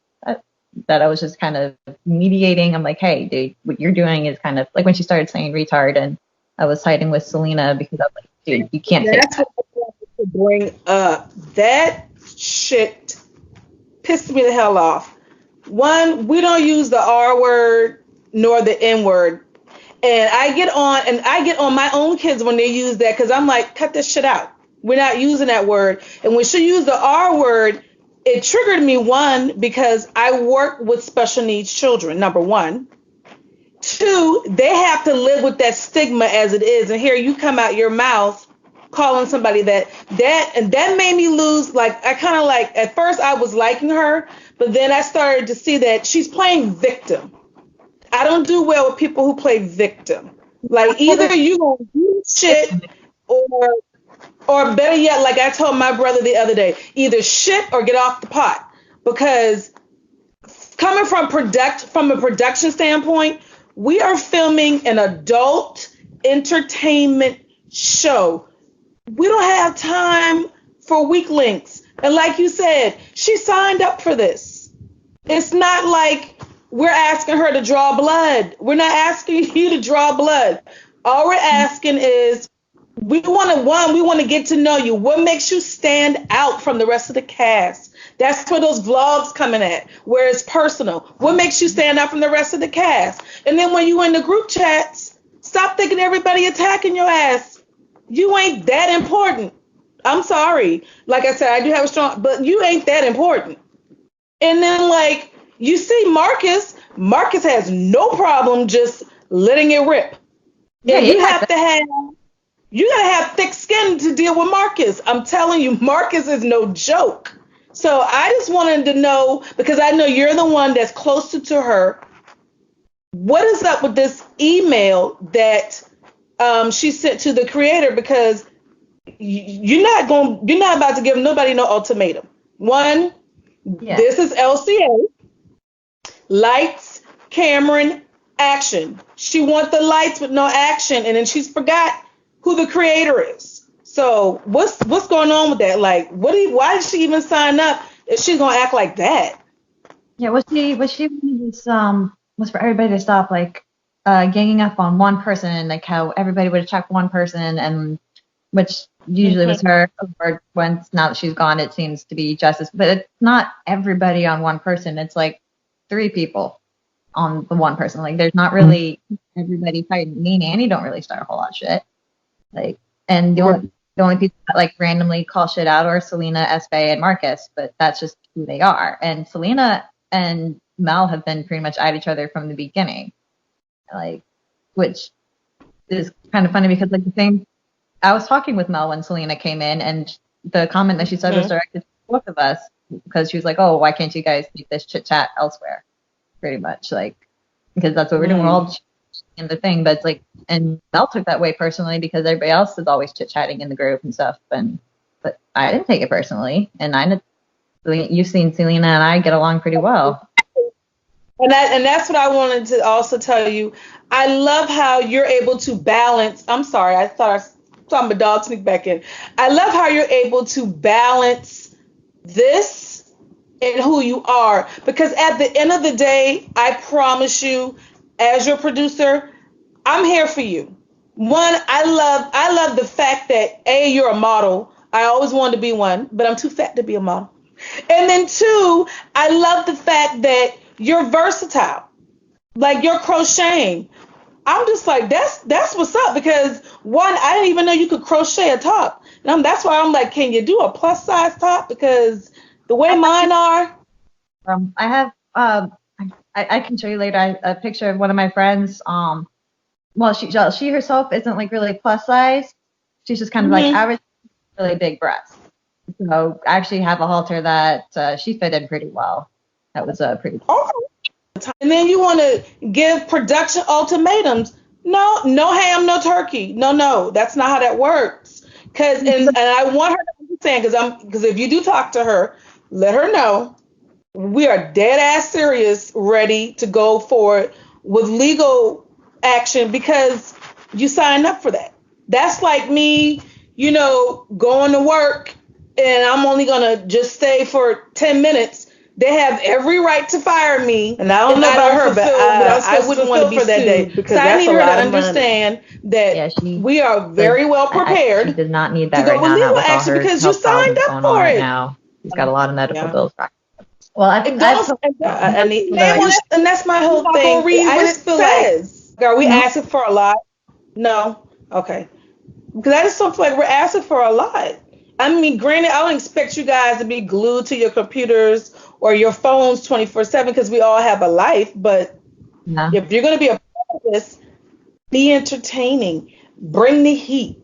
that I was just kind of mediating. I'm like, hey, dude, what you're doing is kind of like when she started saying retard, and I was siding with Saleana because I was like, dude, you can't say That's that. what I wanted to bring up. That shit pissed me the hell off. One, we don't use the R word nor the N word. And I get on my own kids when they use that because I'm like, cut this shit out. We're not using that word. And when she used the R word, it triggered me, one, because I work with special needs children, number one. Two, they have to live with that stigma as it is. And here you come out your mouth calling somebody that made me lose. Like, I kind of like, at first I was liking her, but then I started to see that she's playing victim. I don't do well with people who play victim. Like, either you gonna do shit or better yet, like I told my brother the other day, either shit or get off the pot. Because coming from a production standpoint, we are filming an adult entertainment show. We don't have time for weak links. And like you said, she signed up for this. It's not like we're asking her to draw blood. We're not asking you to draw blood. All we're asking is we want to get to know you. What makes you stand out from the rest of the cast? That's where those vlogs coming at, where it's personal. What makes you stand out from the rest of the cast? And then when you in the group chats, stop thinking everybody attacking your ass. You ain't that important. I'm sorry. Like I said, I do have a strong, but you ain't that important. And then, like, you see Marcus has no problem just letting it rip. Yeah, and you gotta have thick skin to deal with Marcus. I'm telling you, Marcus is no joke. So I just wanted to know, because I know you're the one that's closer to her, what is up with this email that she sent to the creator? Because you're not about to give nobody no ultimatum. One, This is LCA. Lights, Cameron, action. She wants the lights with no action, and then she's forgot who the creator is. So what's going on with that? Like, why did she even sign up if she's gonna act like that? Yeah, what she was for everybody to stop like ganging up on one person, and like how everybody would attack one person, and which usually was her. Or once now that she's gone, it seems to be Justice. But it's not everybody on one person. It's like 3 people on the one person. Like, there's not really everybody fighting. Me and Annie don't really start a whole lot of shit. Like, and the only people that like randomly call shit out are Saleana, Espe, and Marcus. But that's just who they are. And Saleana and Mel have been pretty much at each other from the beginning. Like, which is kind of funny because like the thing, I was talking with Mel when Saleana came in, and the comment that she said was directed to both of us because she was like, "Oh, why can't you guys keep this chit chat elsewhere?" Pretty much, like, because that's what we're doing. We're all in the thing, but it's like, and Mel took that way personally because everybody else is always chit chatting in the group and stuff. But I didn't take it personally, and you've seen Saleana and I get along pretty well. And that's what I wanted to also tell you. I love how you're able to balance. I'm sorry, I thought I saw my dog sneak back in. I love how you're able to balance this and who you are, because at the end of the day, I promise you, as your producer, I'm here for you. One, I love the fact that A, you're a model. I always wanted to be one, but I'm too fat to be a model. And then 2, I love the fact that you're versatile. Like, you're crocheting. I'm just like, that's what's up, because 1, I didn't even know you could crochet a top. And that's why I'm like, can you do a plus size top? Because the way mine are. I have I can show you later a picture of one of my friends. Well, she herself isn't like really plus size. She's just kind of like average, really big breasts. So I actually have a halter that she fit in pretty well. That was pretty cool. And then you want to give production ultimatums. No ham, no turkey. No, that's not how that works. And I want her to understand, because if you do talk to her, let her know we are dead ass serious, ready to go forward with legal action, because you signed up for that. That's like me, going to work and I'm only gonna just stay for 10 minutes They have every right to fire me. And I don't know about her, but I wouldn't want to be for that day sued. because So I that's need a her to lot of money. understand that Yeah, she we are very well she prepared does not need to that go right with now, not legal with all action her because you health problems signed up going for on right it. now. She's got a lot of medical Yeah. bills. Well, And that's my whole not thing. gonna read I what just it feel says. like, are we asking for a lot? No. Okay. Because I just don't feel like we're asking for a lot. I mean, granted, I don't expect you guys to be glued to your computers or your phones 24/7 because we all have a life. But if you're going to be a part of this, be entertaining. Bring the heat.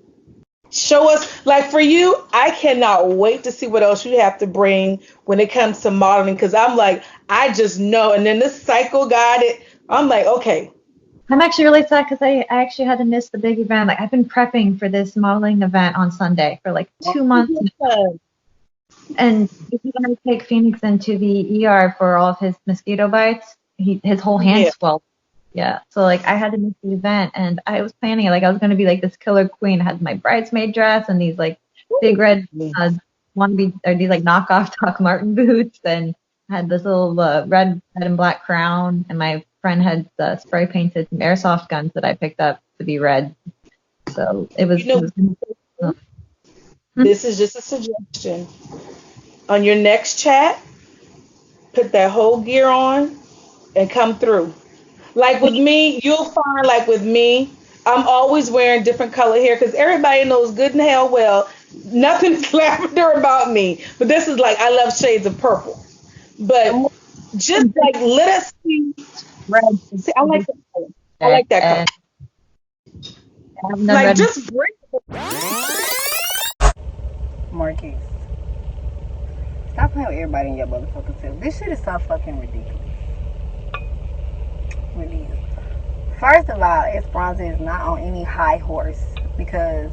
Show us, like for you, I cannot wait to see what else you have to bring when it comes to modeling because I'm like, I just know. And then this cycle got it. I'm like, okay. I'm actually really sad because I actually had to miss the big event. Like I've been prepping for this modeling event on Sunday for like 2 months. And he's going to take Phoenix into the ER for all of his mosquito bites. His whole hand swelled. Yeah. So like I had to miss the event and I was planning it. Like I was going to be like this killer queen. I had my bridesmaid dress and these like big red these like knockoff Doc Martin boots and I had this little red and black crown and my friend had spray painted some airsoft guns that I picked up to be red. So it was. This is just a suggestion. On your next chat, put that whole gear on and come through. Like with me, you'll find like with me, I'm always wearing different color hair because everybody knows good and hell well nothing's lavender about me. But this is like I love shades of purple. But just like let us see red. See, I like that color. I like that color. Like just bring Marquise, stop playing with everybody in your motherfucking self. This shit is so fucking ridiculous. Really is. First of all, Esperanza is not on any high horse because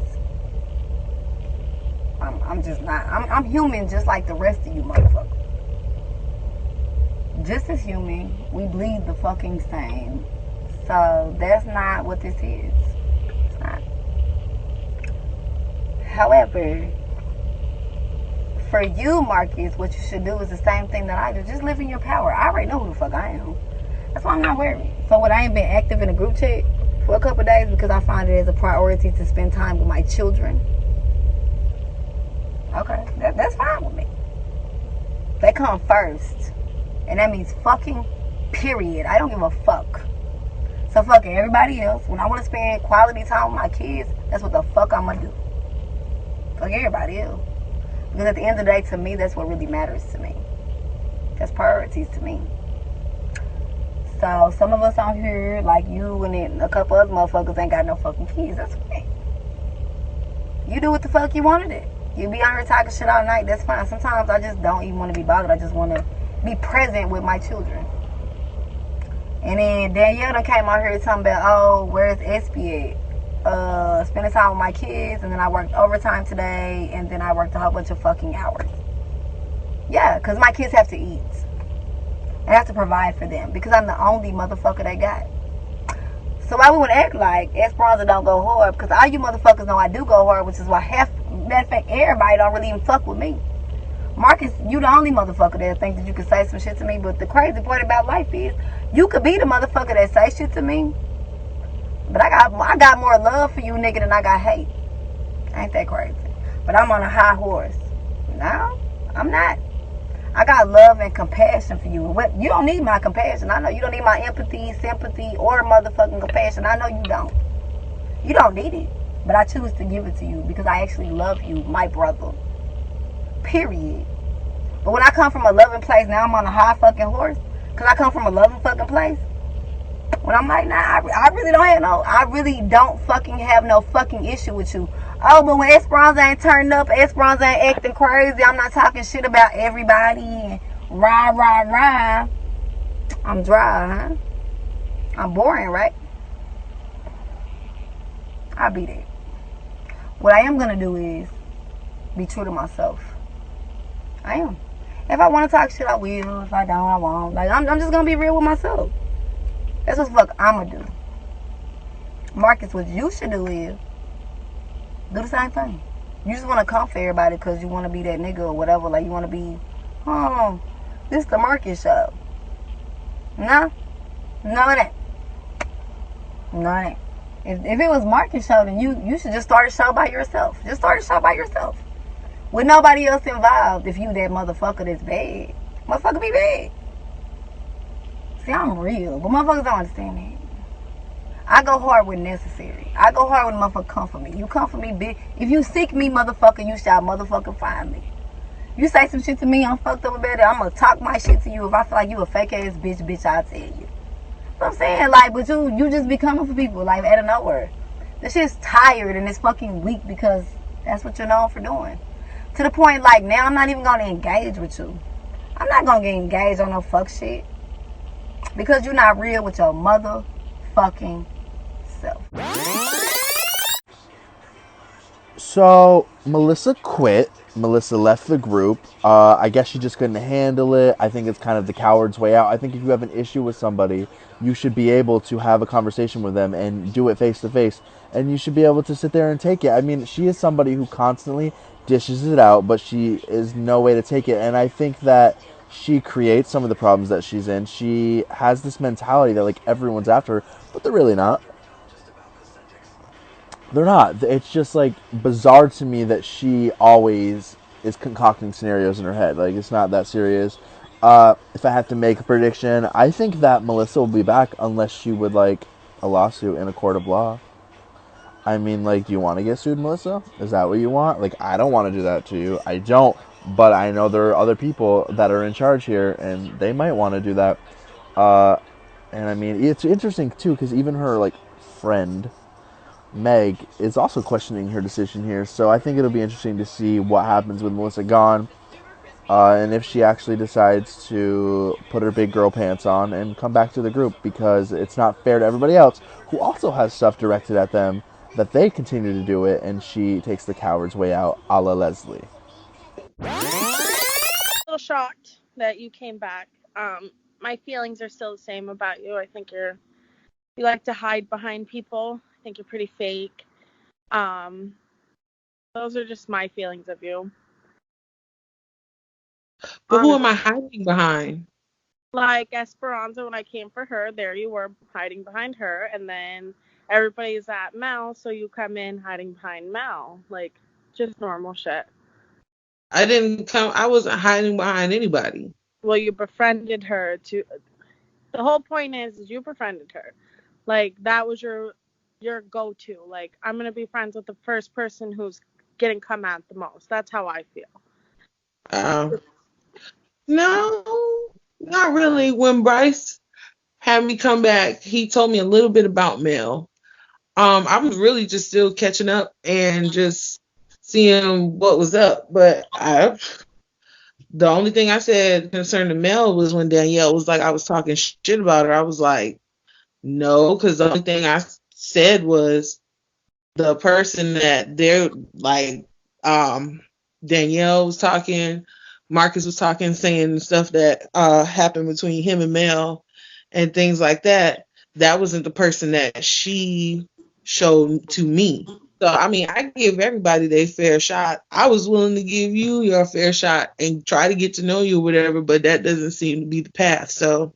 I'm just not. I'm human just like the rest of you motherfuckers. Just as human, we bleed the fucking same. So that's not what this is. It's not. However, for you, Marcus, what you should do is the same thing that I do. Just live in your power. I already know who the fuck I am. That's why I'm not worried. So what, I ain't been active in a group chat for a couple of days because I find it as a priority to spend time with my children. Okay, that's fine with me. They come first. And that means fucking period. I don't give a fuck. So fucking everybody else, when I want to spend quality time with my kids, that's what the fuck I'm gonna do. Fuck everybody else. Because at the end of the day, to me, that's what really matters to me. That's priorities to me. So some of us out here, like you and then a couple other motherfuckers ain't got no fucking kids. That's okay. You do what the fuck you want to do. You be out here talking shit all night, that's fine. Sometimes I just don't even want to be bothered. I just want to be present with my children. And then Danielle done came out here talking about, oh, where's SB at? Spending time with my kids, and then I worked overtime today, and then I worked a whole bunch of fucking hours. Yeah, because my kids have to eat. I have to provide for them because I'm the only motherfucker they got. So why we would act like Esperanza don't go hard? Because all you motherfuckers know I do go hard, which is why matter of fact, everybody don't really even fuck with me. Marcus, you the only motherfucker that think that you can say some shit to me. But the crazy part about life is, you could be the motherfucker that say shit to me, but I got more love for you, nigga, than I got hate. Ain't that crazy? But I'm on a high horse. No, I'm not. I got love and compassion for you. You don't need my compassion. I know you don't need my empathy, sympathy, or motherfucking compassion. I know you don't. You don't need it. But I choose to give it to you because I actually love you, my brother. Period. But when I come from a loving place, now I'm on a high fucking horse. Because I come from a loving fucking place. When I'm like, nah, I really don't fucking have no fucking issue with you. Oh, but when Esperanza ain't turning up, Esperanza ain't acting crazy, I'm not talking shit about everybody and rah. I'm dry, huh? I'm boring, right? I'll be there. What I am going to do is be true to myself. I am. If I want to talk shit, I will. If I don't, I won't. Like, I'm just going to be real with myself. That's what the fuck I'm going to do. Marcus, what you should do is do the same thing. You just want to come for everybody because you want to be that nigga or whatever. Like, you want to be, This the Marcus show. No? No, it ain't. No, it ain't. If it was Marcus show, then you should just start a show by yourself. Just start a show by yourself. With nobody else involved. If you that motherfucker that's bad. Motherfucker be bad. See, I'm real. But motherfuckers don't understand that. I go hard when necessary. I go hard when motherfucker come for me. You come for me, bitch. If you seek me, motherfucker, you shall motherfucker find me. You say some shit to me, I'm fucked up about it. I'm gonna talk my shit to you. If I feel like you a fake ass bitch, I'll tell you. I'm saying, like, but you just be coming for people, like, out of nowhere. This shit's tired and it's fucking weak because that's what you're known for doing. To the point, like, now I'm not even gonna engage with you. I'm not gonna get engaged on no fuck shit. Because you're not real with your motherfucking self. So Melissa quit. Melissa left the group. I guess she just couldn't handle it. I think it's kind of the coward's way out. I think if you have an issue with somebody, you should be able to have a conversation with them and do it face to face. And you should be able to sit there and take it. I mean, she is somebody who constantly dishes it out, but she is no way to take it. And I think that she creates some of the problems that she's in. She has this mentality that, like, everyone's after her, but they're really not. They're not. It's just, like, bizarre to me that she always is concocting scenarios in her head. Like, it's not that serious. If I have to make a prediction, I think that Melissa will be back unless she would like a lawsuit in a court of law. I mean, like, do you want to get sued, Melissa? Is that what you want? Like, I don't want to do that to you. I don't. But I know there are other people that are in charge here, and they might want to do that. And I mean, it's interesting, too, because even her, like, friend, Meg, is also questioning her decision here. So I think it'll be interesting to see what happens with Melissa gone. And if she actually decides to put her big girl pants on and come back to the group, because it's not fair to everybody else who also has stuff directed at them that they continue to do it, and she takes the coward's way out, a la Leslie. A little shocked that you came back. My feelings are still the same about you. I think you like to hide behind people. I think you're pretty fake. Those are just my feelings of you. But who am I hiding behind? Like Esperanza, when I came for her, there you were hiding behind her, and then everybody's at Mel, so you come in hiding behind Mel. Like, just normal shit. I wasn't hiding behind anybody. Well, you befriended her to. The whole point is you befriended her. Like, that was your go-to. Like, I'm gonna be friends with the first person who's getting come at the most. That's how I feel. No, not really. When Bryce had me come back, he told me a little bit about Mel. I was really just still catching up and just seeing what was up. But the only thing I said concerning Mel was when Danielle was like, I was talking shit about her. I was like, no, because the only thing I said was the person that they're like, Danielle was talking, Marcus was talking, saying stuff that happened between him and Mel and things like that. That wasn't the person that she showed to me. So, I mean, I give everybody their fair shot. I was willing to give you your fair shot and try to get to know you or whatever, but that doesn't seem to be the path. So,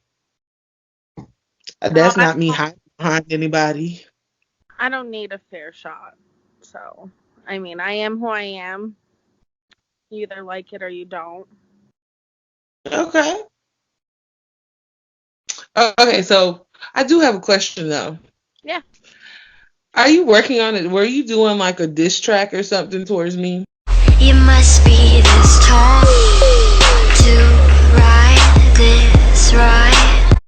that's not me hiding behind anybody. I don't need a fair shot. So, I mean, I am who I am. You either like it or you don't. Okay. Okay, so I do have a question, though. Yeah. Are you working on it? Were you doing like a diss track or something towards me? You must be this tall.